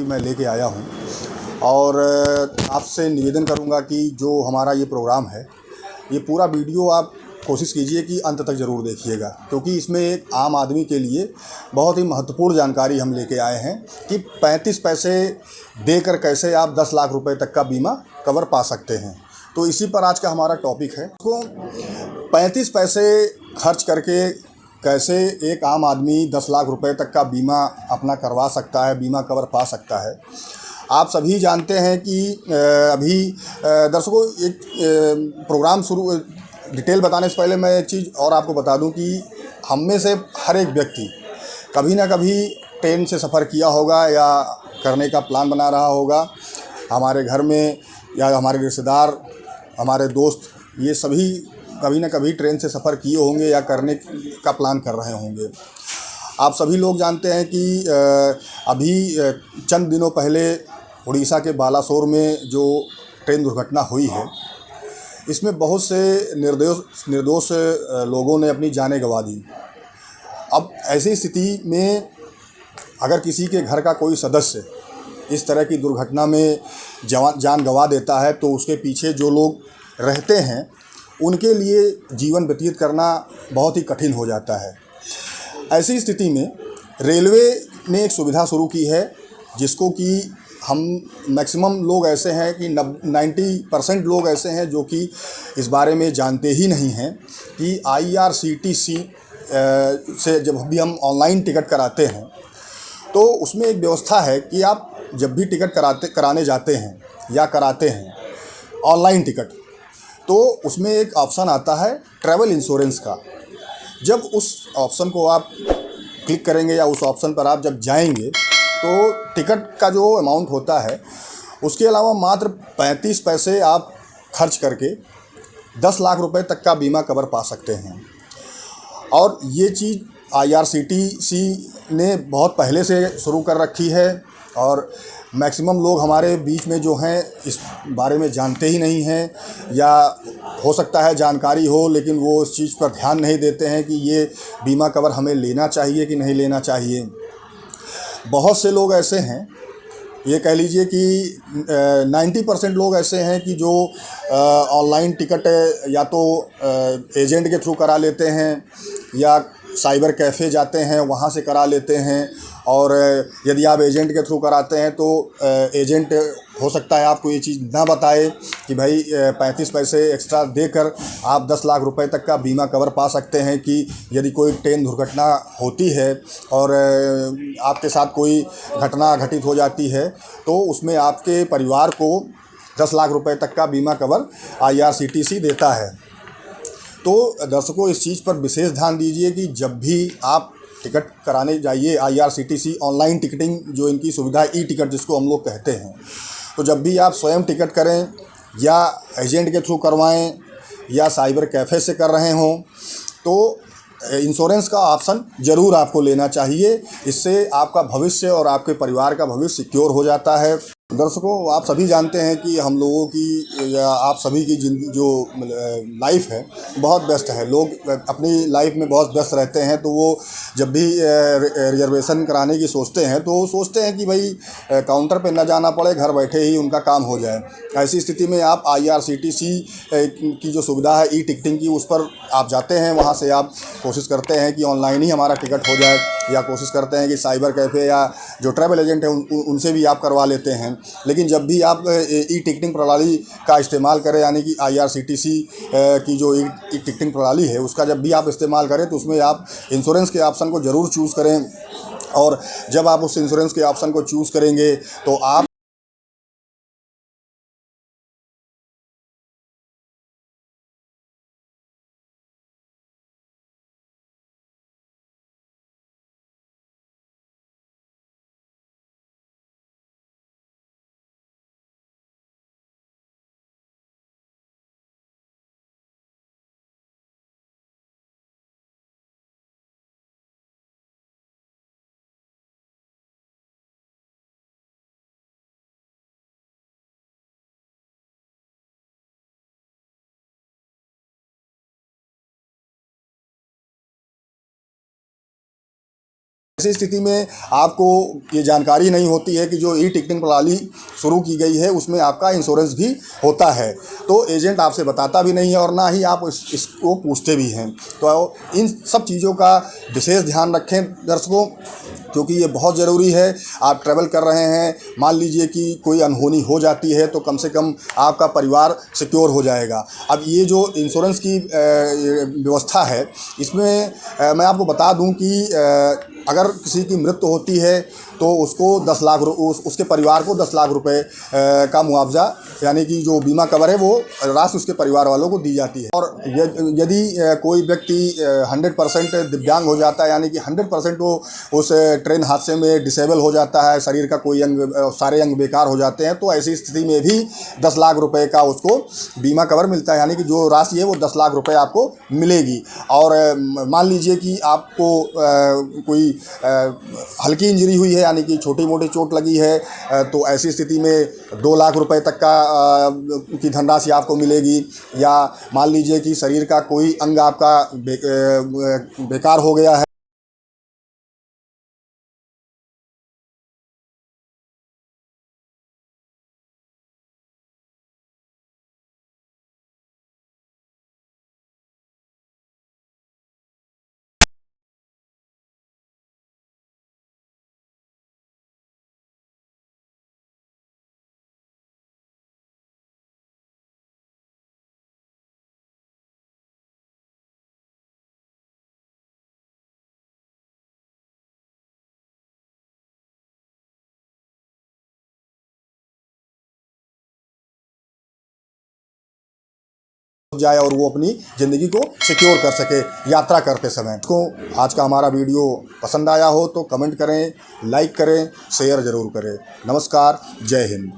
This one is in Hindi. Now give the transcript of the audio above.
मैं लेके आया हूँ। और आपसे निवेदन करूँगा कि जो हमारा ये प्रोग्राम है, ये पूरा वीडियो आप कोशिश कीजिए कि अंत तक ज़रूर देखिएगा, क्योंकि इसमें एक आम आदमी के लिए बहुत ही महत्वपूर्ण जानकारी हम लेके आए हैं कि 35 पैसे देकर कैसे आप 10 लाख रुपए तक का बीमा कवर पा सकते हैं। तो इसी पर आज का हमारा टॉपिक है। तो 35 पैसे खर्च करके कैसे एक आम आदमी 10 लाख रुपए तक का बीमा अपना करवा सकता है, बीमा कवर पा सकता है। आप सभी जानते हैं कि अभी दर्शकों, एक प्रोग्राम शुरू डिटेल बताने से पहले मैं एक चीज़ और आपको बता दूं कि हम में से हर एक व्यक्ति कभी ना कभी ट्रेन से सफ़र किया होगा या करने का प्लान बना रहा होगा। हमारे घर में या हमारे रिश्तेदार, हमारे दोस्त, ये सभी कभी ना कभी ट्रेन से सफ़र किए होंगे या करने का प्लान कर रहे होंगे। आप सभी लोग जानते हैं कि अभी चंद दिनों पहले उड़ीसा के बालासोर में जो ट्रेन दुर्घटना हुई है, इसमें बहुत से निर्दोष लोगों ने अपनी जानें गंवा दी। अब ऐसी स्थिति में अगर किसी के घर का कोई सदस्य इस तरह की दुर्घटना में जान गंवा देता है, तो उसके पीछे जो लोग रहते हैं उनके लिए जीवन व्यतीत करना बहुत ही कठिन हो जाता है। ऐसी स्थिति में रेलवे ने एक सुविधा शुरू की है, जिसको कि हम मैक्सिमम लोग ऐसे हैं कि 90% लोग ऐसे हैं जो कि इस बारे में जानते ही नहीं हैं कि IRCTC से जब भी हम ऑनलाइन टिकट कराते हैं, तो उसमें एक व्यवस्था है कि आप जब भी टिकट कराने जाते हैं या कराते हैं ऑनलाइन टिकट, तो उसमें एक ऑप्शन आता है ट्रैवल इंश्योरेंस का। जब उस ऑप्शन को आप क्लिक करेंगे या उस ऑप्शन पर आप जब जाएंगे, तो टिकट का जो अमाउंट होता है उसके अलावा मात्र 35 पैसे आप खर्च करके 10 लाख रुपए तक का बीमा कवर पा सकते हैं। और ये चीज़ IRCTC ने बहुत पहले से शुरू कर रखी है, और मैक्सिमम लोग हमारे बीच में जो हैं इस बारे में जानते ही नहीं हैं, या हो सकता है जानकारी हो लेकिन वो इस चीज़ पर ध्यान नहीं देते हैं कि ये बीमा कवर हमें लेना चाहिए कि नहीं लेना चाहिए। बहुत से लोग ऐसे हैं, ये कह लीजिए कि 90% लोग ऐसे हैं कि जो ऑनलाइन टिकट या तो एजेंट के थ्रू करा लेते हैं या साइबर कैफ़े जाते हैं, वहाँ से करा लेते हैं। और यदि आप एजेंट के थ्रू कराते हैं तो एजेंट हो सकता है आपको ये चीज़ ना बताए कि भाई 35 पैसे एक्स्ट्रा देकर आप 10 लाख रुपए तक का बीमा कवर पा सकते हैं कि यदि कोई ट्रेन दुर्घटना होती है और आपके साथ कोई घटना घटित हो जाती है, तो उसमें आपके परिवार को 10 लाख रुपए तक का बीमा कवर IRCTC देता है। तो दर्शकों, इस चीज़ पर विशेष ध्यान दीजिए कि जब भी आप टिकट कराने जाइए, IRCTC ऑनलाइन टिकटिंग जो इनकी सुविधा ई-टिकट जिसको हम लोग कहते हैं, तो जब भी आप स्वयं टिकट करें या एजेंट के थ्रू करवाएं या साइबर कैफ़े से कर रहे हों, तो इंश्योरेंस का ऑप्शन ज़रूर आपको लेना चाहिए। इससे आपका भविष्य और आपके परिवार का भविष्य सिक्योर हो जाता है। दर्शकों, आप सभी जानते हैं कि हम लोगों की या आप सभी की जो लाइफ है बहुत व्यस्त है। लोग अपनी लाइफ में बहुत व्यस्त रहते हैं, तो वो जब भी रिजर्वेशन कराने की सोचते हैं, तो वो सोचते हैं कि भाई काउंटर पे ना जाना पड़े, घर बैठे ही उनका काम हो जाए। ऐसी स्थिति में आप IRCTC की जो सुविधा है ई-टिकटिंग की, उस पर आप जाते हैं, वहाँ से आप कोशिश करते हैं कि ऑनलाइन ही हमारा टिकट हो जाए, या कोशिश करते हैं कि साइबर कैफ़े या जो ट्रैवल एजेंट है उनसे भी आप करवा लेते हैं। लेकिन जब भी आप ई-टिकटिंग प्रणाली का इस्तेमाल करें, यानी कि IRCTC की जो ई-टिकटिंग प्रणाली है उसका जब भी आप इस्तेमाल करें, तो उसमें आप इंश्योरेंस के ऑप्शन को ज़रूर चूज़ करें। और जब आप उस इंश्योरेंस के ऑप्शन को चूज़ करेंगे तो आप ऐसी स्थिति में आपको ये जानकारी नहीं होती है कि जो ई टिकटिंग प्रणाली शुरू की गई है उसमें आपका इंश्योरेंस भी होता है, तो एजेंट आपसे बताता भी नहीं है और ना ही आप इसको पूछते भी हैं। तो इन सब चीज़ों का विशेष ध्यान रखें दर्शकों, क्योंकि ये बहुत ज़रूरी है। आप ट्रैवल कर रहे हैं, मान लीजिए कि कोई अनहोनी हो जाती है तो कम से कम आपका परिवार सिक्योर हो जाएगा। अब ये जो इंश्योरेंस की व्यवस्था है, इसमें मैं आपको बता दूं कि अगर किसी की मृत्यु होती है तो उसको 10 लाख उसके परिवार को 10 लाख रुपए का मुआवजा, यानी कि जो बीमा कवर है वो राशि उसके परिवार वालों को दी जाती है। और यदि कोई व्यक्ति 100% दिव्यांग हो जाता है, यानी कि 100% वो उस ट्रेन हादसे में डिसेबल हो जाता है, शरीर का कोई अंग, सारे अंग बेकार हो जाते हैं, तो ऐसी स्थिति में भी 10 लाख रुपए का उसको बीमा कवर मिलता है, यानी कि जो राशि है वो 10 लाख रुपए आपको मिलेगी। और मान लीजिए कि आपको कोई हल्की इंजरी हुई है, यानी कि छोटी मोटी चोट लगी है, तो ऐसी स्थिति में 2 लाख रुपए तक का की धनराशि आपको मिलेगी। या मान लीजिए कि शरीर का कोई अंग आपका बेकार हो गया है, जाए और वो अपनी ज़िंदगी को सिक्योर कर सके यात्रा करते समय। तो आज का हमारा वीडियो पसंद आया हो तो कमेंट करें, लाइक करें, शेयर ज़रूर करें। नमस्कार, जय हिंद।